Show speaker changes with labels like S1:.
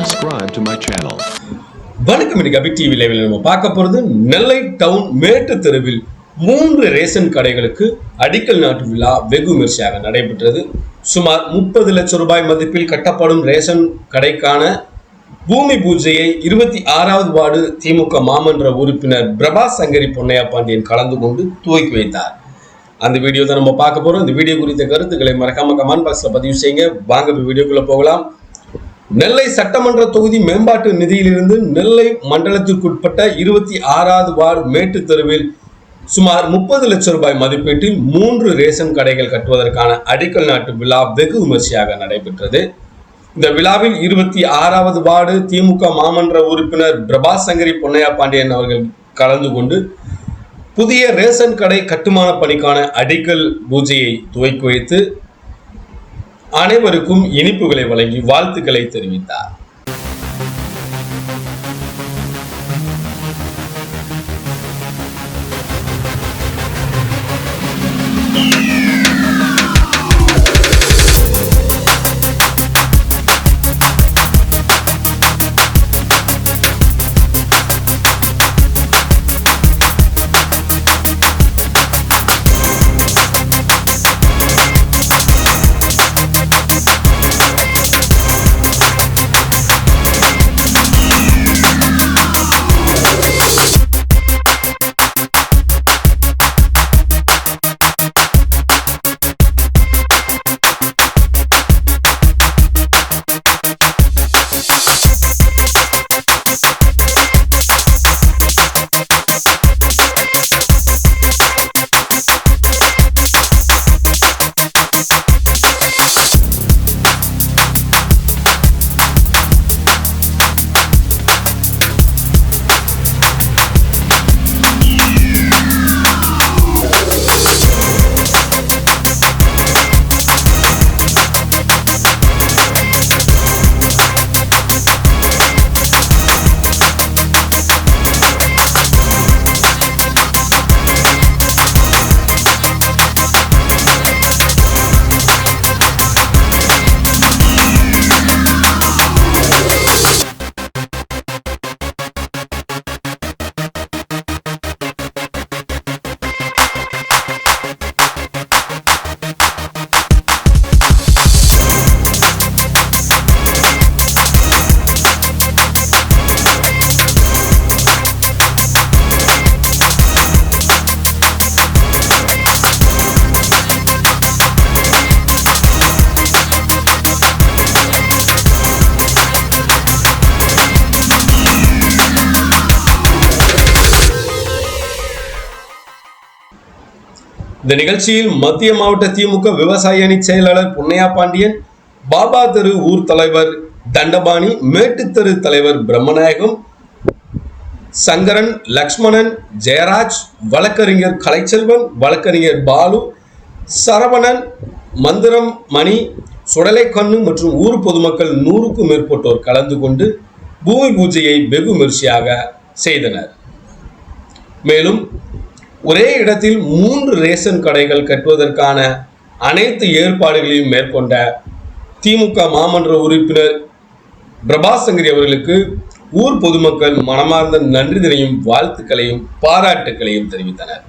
S1: subscribe to my channel.
S2: வணக்கம். இன்னைக்கு அபி TV லைவ்ல நம்ம பார்க்க போறது நெல்லை டவுன் மேட்டு தெருவில் 3 ரேஷன் கடைகளுக்கு அடிக்கல் நாட்டு விழா வெகு விமர்சையாக நடைபெற்றது. சுமார் 30 லட்சம் ரூபாய் மதிப்பில் கட்டப்படும் ரேஷன் கடைக்கான பூமி பூஜையை 26வது வார்டு திமுக மாமன்ற உறுப்பினர் பிரபாஸ் சங்கரி பொன்னையா பாண்டியன் கலந்து கொண்டு துவக்கி வைத்தார். அந்த வீடியோ தான் நம்ம பார்க்க போறோம். இந்த வீடியோ குறித்த கருத்துக்களை மறக்காம கமெண்ட் பாக்ஸ்ல பதிவு செய்யுங்க. வாங்க வீடியோக்குள்ள போகலாம். நெல்லை சட்டமன்ற தொகுதி மேம்பாட்டு நிதியிலிருந்து நெல்லை மண்டலத்திற்குட்பட்ட 26வது வார்டு மேட்டு தெருவில் சுமார் 30 லட்சம் ரூபாய் மதிப்பீட்டில் 3 ரேஷன் கடைகள் கட்டுவதற்கான அடிக்கல் நாட்டு விழா வெகு விமர்சையாக நடைபெற்றது. இந்த விழாவில் 26வது வார்டு திமுக மாமன்ற உறுப்பினர் பிரபாஸ் சங்கரி பொன்னையா பாண்டியன் அவர்கள் கலந்து கொண்டு புதிய ரேஷன் கடை கட்டுமான பணிக்கான அடிக்கல் பூஜையை துவக்கி வைத்து அனைவருக்கும் இனிப்புகளை வழங்கி வாழ்த்துக்களை தெரிவித்தார். இந்த நிகழ்ச்சியில் மத்திய மாவட்ட திமுக விவசாய அணி செயலாளர் பொன்னையா பாண்டியன், பாபா தெரு ஊர் தலைவர் தண்டபாணி, மேட்டுத்தெரு தலைவர் பிரம்மநாயகம், சங்கரன், லக்ஷ்மணன், ஜெயராஜ், வழக்கறிஞர் கலைச்செல்வன், வழக்கறிஞர் பாலு, சரவணன், மந்திரம் மணி, சுடலைக்கண்ணு மற்றும் ஊர் பொதுமக்கள் 100க்கும் மேற்பட்டோர் கலந்து கொண்டு பூமி பூஜையை வெகு விமர்சையாக செய்தனர். மேலும் ஒரே இடத்தில் 3 ரேஷன் கடைகள் கட்டுவதற்கான அனைத்து ஏற்பாடுகளையும் மேற்கொண்ட திமுக மாமன்ற உறுப்பினர் பிரபாஸ் சங்கரி அவர்களுக்கு ஊர் பொதுமக்கள் மனமார்ந்த நன்றிதனையும் வாழ்த்துக்களையும் பாராட்டுக்களையும் தெரிவித்தனர்.